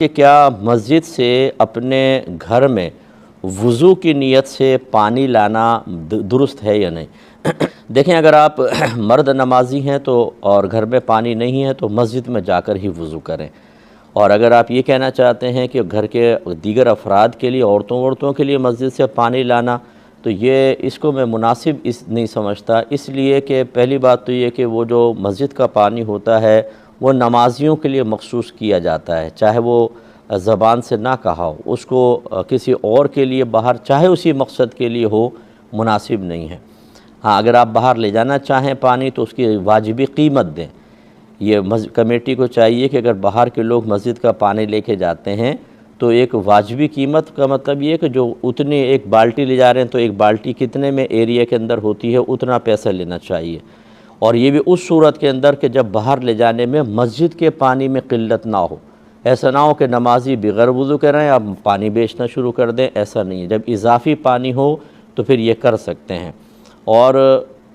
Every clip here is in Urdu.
کہ کیا مسجد سے اپنے گھر میں وضو کی نیت سے پانی لانا درست ہے یا نہیں؟ دیکھیں، اگر آپ مرد نمازی ہیں تو اور گھر میں پانی نہیں ہے تو مسجد میں جا کر ہی وضو کریں، اور اگر آپ یہ کہنا چاہتے ہیں کہ گھر کے دیگر افراد کے لیے عورتوں کے لیے مسجد سے پانی لانا، تو یہ اس کو میں مناسب نہیں سمجھتا، اس لیے کہ پہلی بات تو یہ کہ وہ جو مسجد کا پانی ہوتا ہے وہ نمازیوں کے لیے مخصوص کیا جاتا ہے، چاہے وہ زبان سے نہ کہا ہو، اس کو کسی اور کے لیے باہر چاہے اسی مقصد کے لیے ہو مناسب نہیں ہے۔ ہاں، اگر آپ باہر لے جانا چاہیں پانی تو اس کی واجبی قیمت دیں۔ یہ کمیٹی کو چاہیے کہ اگر باہر کے لوگ مسجد کا پانی لے کے جاتے ہیں تو ایک واجبی قیمت کا مطلب یہ کہ جو اتنے ایک بالٹی لے جا رہے ہیں تو ایک بالٹی کتنے میں ایریا کے اندر ہوتی ہے اتنا پیسہ لینا چاہیے، اور یہ بھی اس صورت کے اندر کہ جب باہر لے جانے میں مسجد کے پانی میں قلت نہ ہو۔ ایسا نہ ہو کہ نمازی بغیر وضو کر رہے ہیں آپ پانی بیچنا شروع کر دیں، ایسا نہیں ہے۔ جب اضافی پانی ہو تو پھر یہ کر سکتے ہیں۔ اور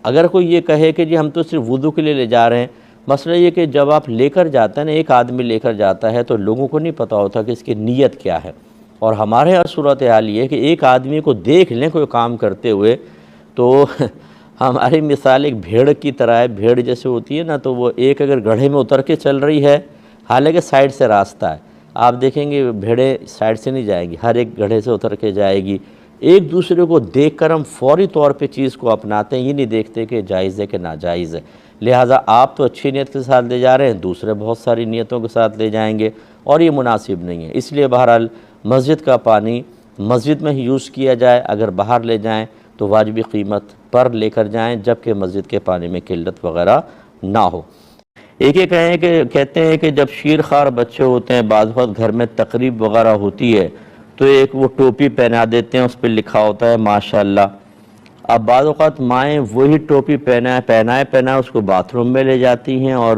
اگر کوئی یہ کہے کہ جی ہم تو صرف وضو کے لیے لے جا رہے ہیں، مسئلہ یہ کہ جب آپ لے کر جاتے ہیں نا، ایک آدمی لے کر جاتا ہے تو لوگوں کو نہیں پتہ ہوتا کہ اس کی نیت کیا ہے، اور ہمارے یہاں صورتحال یہ ہے کہ ایک آدمی کو دیکھ لیں کوئی کام کرتے ہوئے تو ہماری مثال ایک بھیڑ کی طرح ہے۔ بھیڑ جیسے ہوتی ہے نا، تو وہ ایک اگر گڑھے میں اتر کے چل رہی ہے، حالانکہ سائیڈ سے راستہ ہے، آپ دیکھیں گے بھیڑیں سائیڈ سے نہیں جائیں گی، ہر ایک گڑھے سے اتر کے جائے گی۔ ایک دوسرے کو دیکھ کر ہم فوری طور پہ چیز کو اپناتے ہیں، یہ نہیں دیکھتے کہ جائز ہے کہ ناجائز ہے۔ لہٰذا آپ تو اچھی نیت کے ساتھ لے جا رہے ہیں، دوسرے بہت ساری نیتوں کے ساتھ لے جائیں گے، اور یہ مناسب نہیں ہے۔ اس لیے بہرحال مسجد کا پانی مسجد میں ہی یوز کیا جائے، اگر باہر لے جائیں تو واجبی قیمت پر لے کر جائیں، جبکہ مسجد کے پانی میں قلت وغیرہ نہ ہو۔ ایک یہ کہتے ہیں کہ جب شیر خوار بچے ہوتے ہیں، بعض وقت گھر میں تقریب وغیرہ ہوتی ہے تو ایک وہ ٹوپی پہنا دیتے ہیں، اس پہ لکھا ہوتا ہے ماشاءاللہ۔ اب بعض اوقات مائیں وہی ٹوپی پہنائے اس کو باتھ روم میں لے جاتی ہیں اور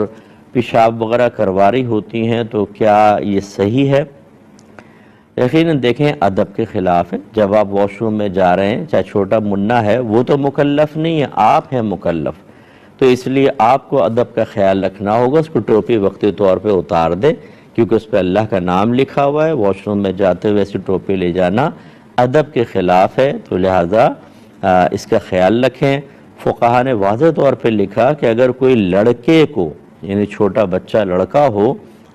پیشاب وغیرہ کروا رہی ہوتی ہیں، تو کیا یہ صحیح ہے؟ یقیناً دیکھیں، ادب کے خلاف ہے۔ جب آپ واش روم میں جا رہے ہیں، چاہے چھوٹا منا ہے، وہ تو مکلف نہیں ہے، آپ ہیں مکلف، تو اس لیے آپ کو ادب کا خیال رکھنا ہوگا۔ اس کو ٹوپی وقتی طور پہ اتار دے، کیونکہ اس پہ اللہ کا نام لکھا ہوا ہے۔ واش روم میں جاتے ہوئے ایسی ٹوپی لے جانا ادب کے خلاف ہے، تو لہٰذا اس کا خیال رکھیں۔ فقہا نے واضح طور پہ لکھا کہ اگر کوئی لڑکے کو، یعنی چھوٹا بچہ لڑکا ہو،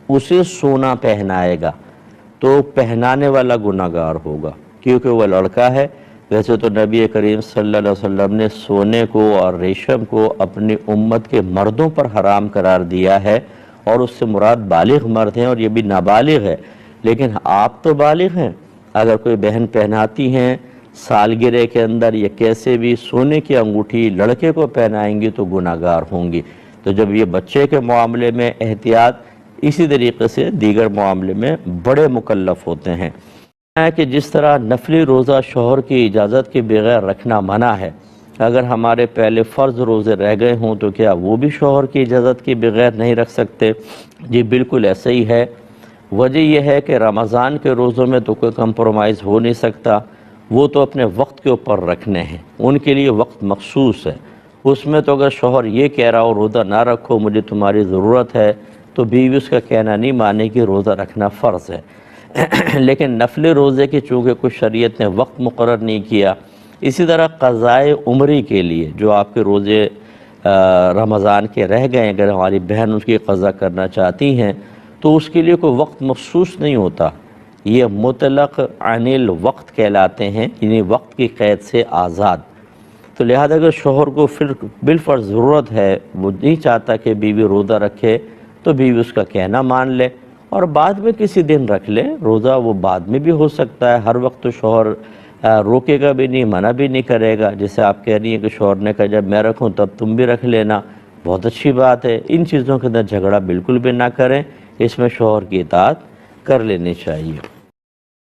اسے سونا پہنائے گا تو پہنانے والا گناہگار ہوگا، کیونکہ وہ لڑکا ہے۔ ویسے تو نبی کریم صلی اللہ علیہ وسلم نے سونے کو اور ریشم کو اپنی امت کے مردوں پر حرام قرار دیا ہے، اور اس سے مراد بالغ مرد ہیں، اور یہ بھی نابالغ ہے۔ لیکن آپ تو بالغ ہیں، اگر کوئی بہن پہناتی ہیں سالگرہ کے اندر یا کیسے بھی سونے کی انگوٹھی لڑکے کو پہنائیں گی تو گناہگار ہوں گی۔ تو جب یہ بچے کے معاملے میں احتیاط، اسی طریقے سے دیگر معاملے میں بڑے مکلف ہوتے ہیں۔ کہ جس طرح نفلی روزہ شوہر کی اجازت کے بغیر رکھنا منع ہے، اگر ہمارے پہلے فرض روزے رہ گئے ہوں تو کیا وہ بھی شوہر کی اجازت کے بغیر نہیں رکھ سکتے؟ جی بالکل ایسا ہی ہے۔ وجہ یہ ہے کہ رمضان کے روزوں میں تو کوئی کمپرومائز ہو نہیں سکتا، وہ تو اپنے وقت کے اوپر رکھنے ہیں، ان کے لیے وقت مخصوص ہے۔ اس میں تو اگر شوہر یہ کہہ رہا ہو روزہ نہ رکھو مجھے تمہاری ضرورت ہے، تو بیوی اس کا کہنا نہیں مانے کہ روزہ رکھنا فرض ہے۔ لیکن نفل روزے کی چونکہ کچھ شریعت نے وقت مقرر نہیں کیا، اسی طرح قضائے عمری کے لیے جو آپ کے روزے رمضان کے رہ گئے، اگر ہماری بہن اس کی قضا کرنا چاہتی ہیں تو اس کے لیے کوئی وقت مخصوص نہیں ہوتا، یہ مطلق عن الوقت کہلاتے ہیں، یعنی وقت کی قید سے آزاد۔ تو لہذا اگر شوہر کو پھر بالفرض ضرورت ہے، وہ نہیں چاہتا کہ بیوی روزہ رکھے، تو بیوی اس کا کہنا مان لے، اور بعد میں کسی دن رکھ لے روزہ، وہ بعد میں بھی ہو سکتا ہے۔ ہر وقت تو شوہر روکے گا بھی نہیں، منع بھی نہیں کرے گا۔ جیسے آپ کہہ رہی ہیں کہ شوہر نے کہا جب میں رکھوں تب تم بھی رکھ لینا، بہت اچھی بات ہے۔ ان چیزوں کے اندر جھگڑا بالکل بھی نہ کریں، اس میں شوہر کی اطاعت کر لینی چاہیے۔